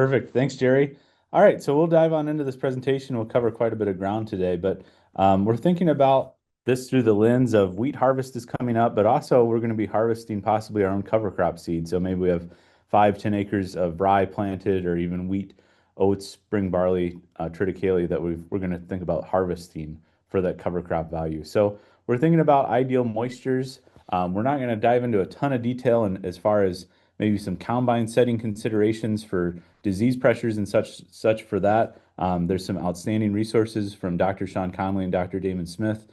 Perfect. Thanks, Jerry. All right, so we'll dive on into this presentation. We'll cover quite a bit of ground today, but we're thinking about this through the lens of wheat harvest is coming up, but also we're going to be harvesting possibly our own cover crop seed. So maybe we have 5, 10 acres of rye planted, or even wheat, oats, spring barley, triticale that we're going to think about harvesting for that cover crop value. So we're thinking about ideal moistures. We're not going to dive into a ton of detail and as far as maybe some combine setting considerations for disease pressures and such for that. There's some outstanding resources from Dr. Sean Conley and Dr. Damon Smith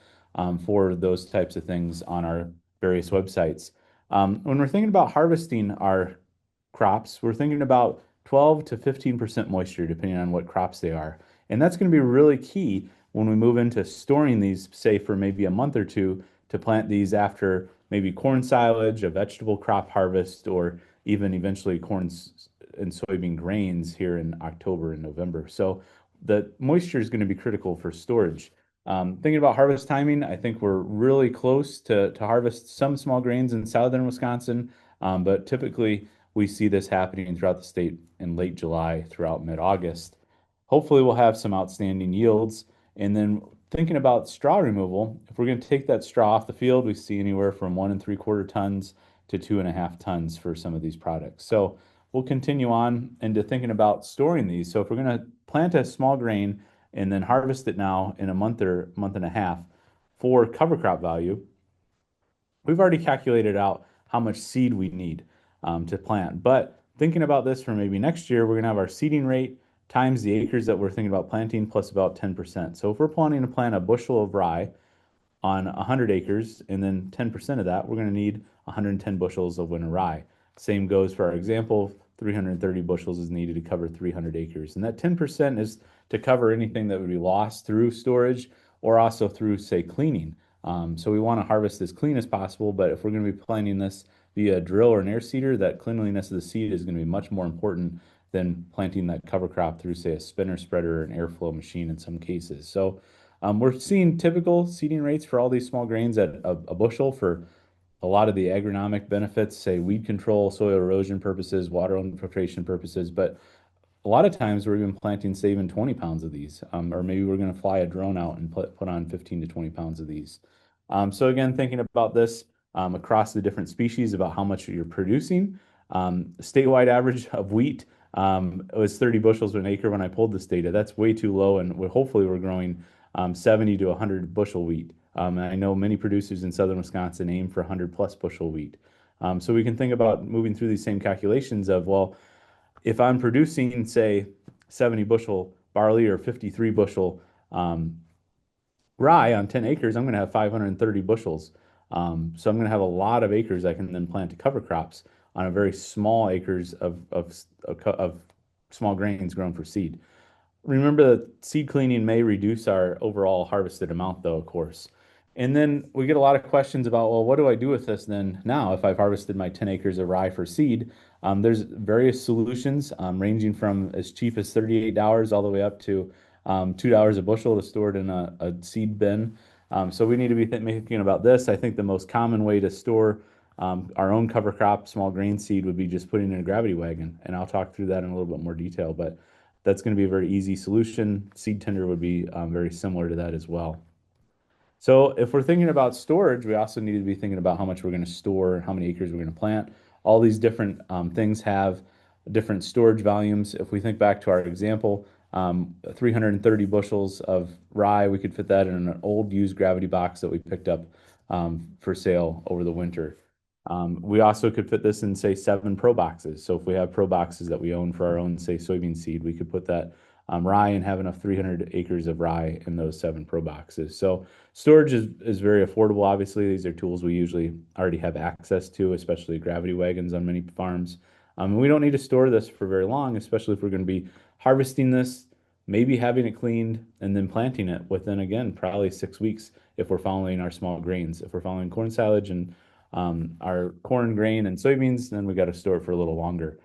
for those types of things on our various websites. When we're thinking about harvesting our crops, we're thinking about 12 to 15% moisture, depending on what crops they are. And that's going to be really key when we move into storing these, say, for maybe a month or two to plant these after maybe corn silage, a vegetable crop harvest, or even eventually corn and soybean grains here in October and November. So the moisture is going to be critical for storage. Thinking about harvest timing, I think we're really close to harvest some small grains in southern Wisconsin, but typically we see this happening throughout the state in late July throughout mid-August. Hopefully we'll have some outstanding yields. And then thinking about straw removal, if we're going to take that straw off the field, we see anywhere from 1 3/4 tons to 2.5 tons for some of these products. So we'll continue on into thinking about storing these. So if we're going to plant a small grain and then harvest it now in a month or month and a half for cover crop value, we've already calculated out how much seed we need to plant. But thinking about this for maybe next year, we're going to have our seeding rate times the acres that we're thinking about planting plus about 10%. So if we're planning to plant a bushel of rye on 100 acres, and then 10% of that, we're going to need 110 bushels of winter rye. Same goes for our example, 330 bushels is needed to cover 300 acres. And that 10% is to cover anything that would be lost through storage or also through, say, cleaning. So we want to harvest as clean as possible, but if we're going to be planting this via a drill or an air seeder, that cleanliness of the seed is going to be much more important than planting that cover crop through, say, a spinner spreader or an airflow machine in some cases. So we're seeing typical seeding rates for all these small grains at a bushel for a lot of the agronomic benefits, say weed control, soil erosion purposes, water infiltration purposes. But a lot of times we're even planting, say, even 20 pounds of these, or maybe we're going to fly a drone out and put on 15 to 20 pounds of these. So again, thinking about this across the different species about how much you're producing. Statewide average of wheat was 30 bushels an acre when I pulled this data. That's way too low, and hopefully we're growing 70 to 100 bushel wheat. And I know many producers in southern Wisconsin aim for 100 plus bushel wheat. So we can think about moving through these same calculations of, well, if I'm producing, say, 70 bushel barley or 53 bushel rye on 10 acres, I'm going to have 530 bushels. So I'm going to have a lot of acres I can then plant to cover crops on a very small acres of small grains grown for seed. Remember that seed cleaning may reduce our overall harvested amount, though, of course. And then we get a lot of questions about, well, what do I do with this then now if I've harvested my 10 acres of rye for seed? There's various solutions ranging from as cheap as $38 all the way up to $2 a bushel to store it in a seed bin. So we need to be thinking about this. I think the most common way to store our own cover crop small grain seed would be just putting in a gravity wagon. And I'll talk through that in a little bit more detail, but that's going to be a very easy solution. Seed tender would be very similar to that as well. So if we're thinking about storage, we also need to be thinking about how much we're going to store, how many acres we're going to plant. All these different things have different storage volumes. If we think back to our example, 330 bushels of rye, we could fit that in an old used gravity box that we picked up for sale over the winter. We also could fit this in, say, 7 pro boxes. So if we have pro boxes that we own for our own, say, soybean seed, we could put that rye and have enough 300 acres of rye in those 7 pro boxes. So storage is very affordable. Obviously, these are tools we usually already have access to, especially gravity wagons on many farms. We don't need to store this for very long, especially if we're going to be harvesting this, maybe having it cleaned, and then planting it within, again, probably 6 weeks if we're following our small grains. If we're following corn silage and our corn, grain, and soybeans, then we got to store it for a little longer.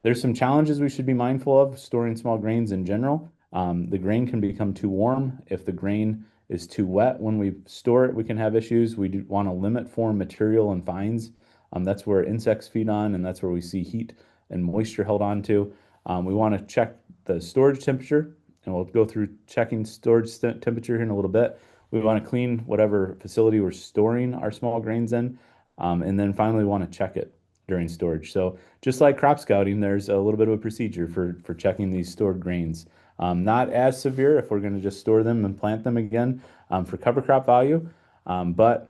There's some challenges we should be mindful of storing small grains in general. The grain can become too warm. If the grain is too wet when we store it, we can have issues. We do want to limit foreign material and fines. That's where insects feed on, and that's where we see heat and moisture held on to. We want to check the storage temperature, and we'll go through checking storage temperature here in a little bit. We want to clean whatever facility we're storing our small grains in, and then finally we want to check it during storage. So just like crop scouting, there's a little bit of a procedure for checking these stored grains. Not as severe if we're going to just store them and plant them again for cover crop value, but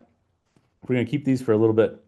if we're going to keep these for a little bit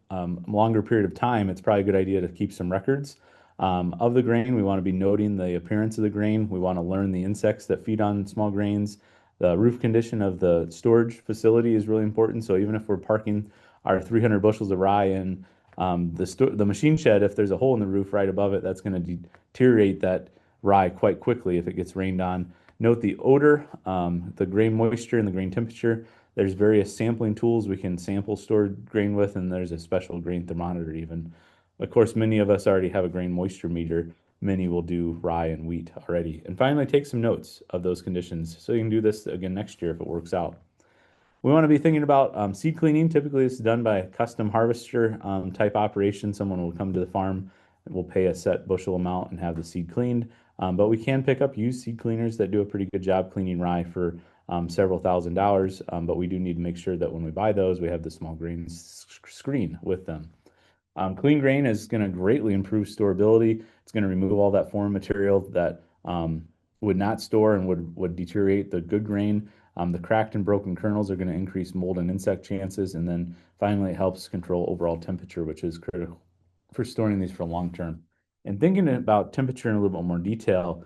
longer period of time, it's probably a good idea to keep some records of the grain. We want to be noting the appearance of the grain. We want to learn the insects that feed on small grains. The roof condition of the storage facility is really important. So even if we're parking our 300 bushels of rye in the machine shed, if there's a hole in the roof right above it, that's going to deteriorate that rye quite quickly if it gets rained on. Note the odor, the grain moisture, and the grain temperature. There's various sampling tools we can sample stored grain with, and there's a special grain thermometer even. Of course, many of us already have a grain moisture meter. Many will do rye and wheat already. And finally, take some notes of those conditions so you can do this again next year if it works out. We want to be thinking about seed cleaning. Typically, it's done by a custom harvester type operation. Someone will come to the farm, will pay a set bushel amount and have the seed cleaned. But we can pick up used seed cleaners that do a pretty good job cleaning rye for several $1,000s. But we do need to make sure that when we buy those, we have the small grains screen with them. Clean grain is going to greatly improve storability. It's going to remove all that foreign material that would not store and would deteriorate the good grain. The cracked and broken kernels are going to increase mold and insect chances. And then finally, it helps control overall temperature, which is critical for storing these for long term. And thinking about temperature in a little bit more detail,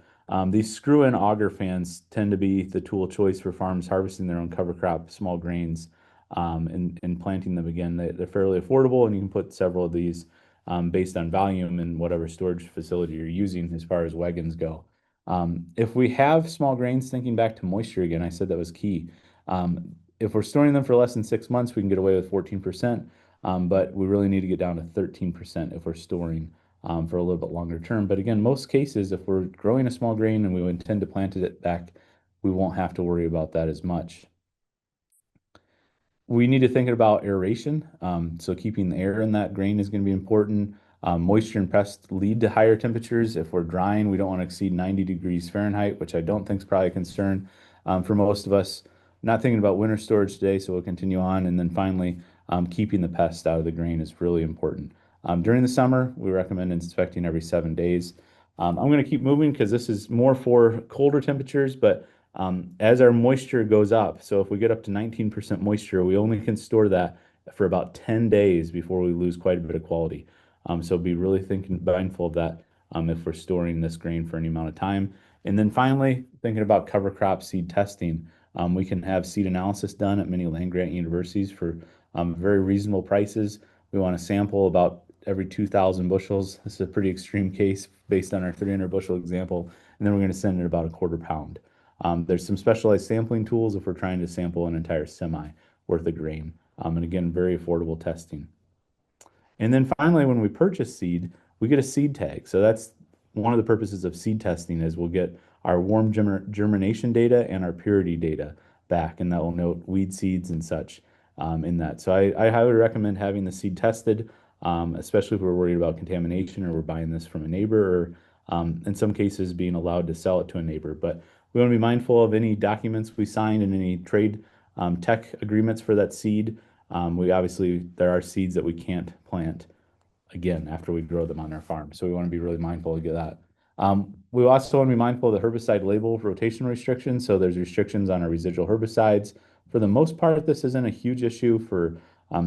these screw-in auger fans tend to be the tool of choice for farms harvesting their own cover crop small grains and planting them again. They're fairly affordable, and you can put several of these based on volume in whatever storage facility you're using as far as wagons go. If we have small grains, thinking back to moisture again, I said that was key. If we're storing them for less than 6 months, we can get away with 14%, but we really need to get down to 13% if we're storing for a little bit longer term. But again, most cases, if we're growing a small grain and we intend to plant it back, we won't have to worry about that as much. We need to think about aeration. So keeping the air in that grain is going to be important. Moisture and pests lead to higher temperatures. If we're drying, we don't want to exceed 90 degrees Fahrenheit, which I don't think is probably a concern for most of us. Not thinking about winter storage today, so we'll continue on. And then finally, keeping the pests out of the grain is really important. During the summer, we recommend inspecting every 7 days. I'm going to keep moving because this is more for colder temperatures, but as our moisture goes up, so if we get up to 19% moisture, we only can store that for about 10 days before we lose quite a bit of quality. So be really mindful of that if we're storing this grain for any amount of time. And then finally, thinking about cover crop seed testing. We can have seed analysis done at many land-grant universities for very reasonable prices. We want to sample about every 2,000 bushels. This is a pretty extreme case based on our 300 bushel example. And then we're going to send it about a quarter pound. There's some specialized sampling tools if we're trying to sample an entire semi worth of grain. And again, very affordable testing. And then finally, when we purchase seed, we get a seed tag. So that's one of the purposes of seed testing is we'll get our warm germination data and our purity data back, and that will note weed seeds and such in that. So I highly recommend having the seed tested, especially if we're worried about contamination or we're buying this from a neighbor or in some cases being allowed to sell it to a neighbor. But we want to be mindful of any documents we sign and any trade tech agreements for that seed. There are seeds that we can't plant again after we grow them on our farm. So we want to be really mindful of that. We also want to be mindful of the herbicide label rotation restrictions. So there's restrictions on our residual herbicides. For the most part, this isn't a huge issue for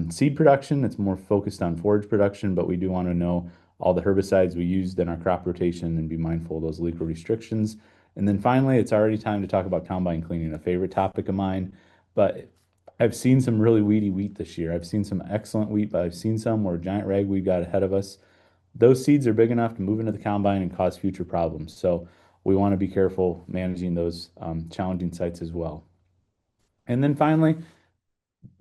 seed production. It's more focused on forage production, but we do want to know all the herbicides we used in our crop rotation and be mindful of those legal restrictions. And then finally, it's already time to talk about combine cleaning, a favorite topic of mine. But I've seen some really weedy wheat this year. I've seen some excellent wheat, but I've seen some where giant ragweed got ahead of us. Those seeds are big enough to move into the combine and cause future problems. So we want to be careful managing those challenging sites as well. And then finally,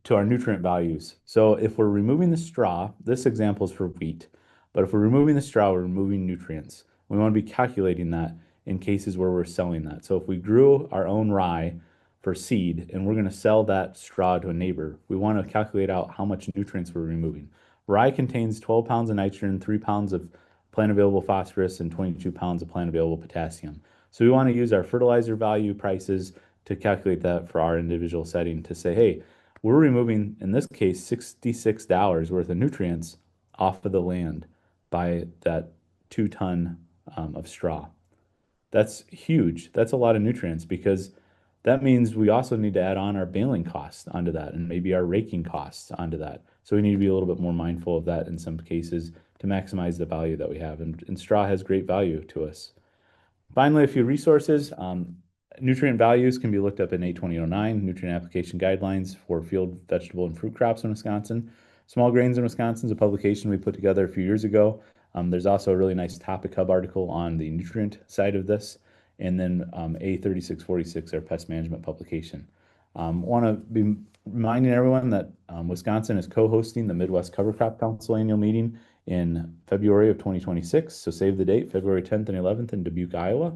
to our nutrient values. So if we're removing the straw, this example is for wheat, but if we're removing the straw, we're removing nutrients. We want to be calculating that in cases where we're selling that. So if we grew our own rye for seed and we're going to sell that straw to a neighbor, we want to calculate out how much nutrients we're removing. Rye contains 12 pounds of nitrogen, 3 pounds of plant available phosphorus and 22 pounds of plant available potassium. So we want to use our fertilizer value prices to calculate that for our individual setting to say, hey, we're removing, in this case, $66 worth of nutrients off of the land by that 2 ton of straw. That's huge. That's a lot of nutrients because that means we also need to add on our baling costs onto that and maybe our raking costs onto that. So we need to be a little bit more mindful of that in some cases to maximize the value that we have. And straw has great value to us. Finally, a few resources. Nutrient values can be looked up in 82009, Nutrient Application Guidelines for Field, Vegetable, and Fruit Crops in Wisconsin. Small Grains in Wisconsin is a publication we put together a few years ago. There's also a really nice Topic Hub article on the nutrient side of this. And then A3646, our pest management publication. Want to be reminding everyone that Wisconsin is co-hosting the Midwest Cover Crop Council annual meeting in February of 2026. So save the date, February 10th and 11th in Dubuque, Iowa.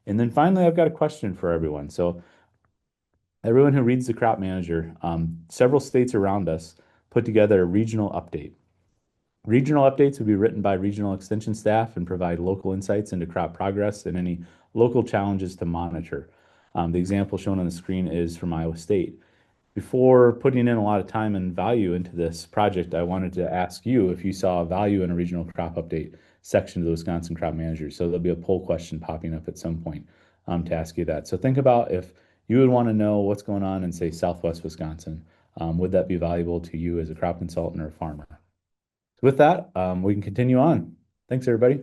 And then finally, I've got a question for everyone. So everyone who reads the Crop Manager, several states around us put together a regional update. Regional updates would be written by regional extension staff and provide local insights into crop progress and any local challenges to monitor. The example shown on the screen is from Iowa State. Before putting in a lot of time and value into this project, I wanted to ask you if you saw value in a regional crop update section of the Wisconsin Crop Manager. So there'll be a poll question popping up at some point to ask you that. So think about if you would want to know what's going on in, say, Southwest Wisconsin. Would that be valuable to you as a crop consultant or a farmer? So with that, we can continue on. Thanks, everybody.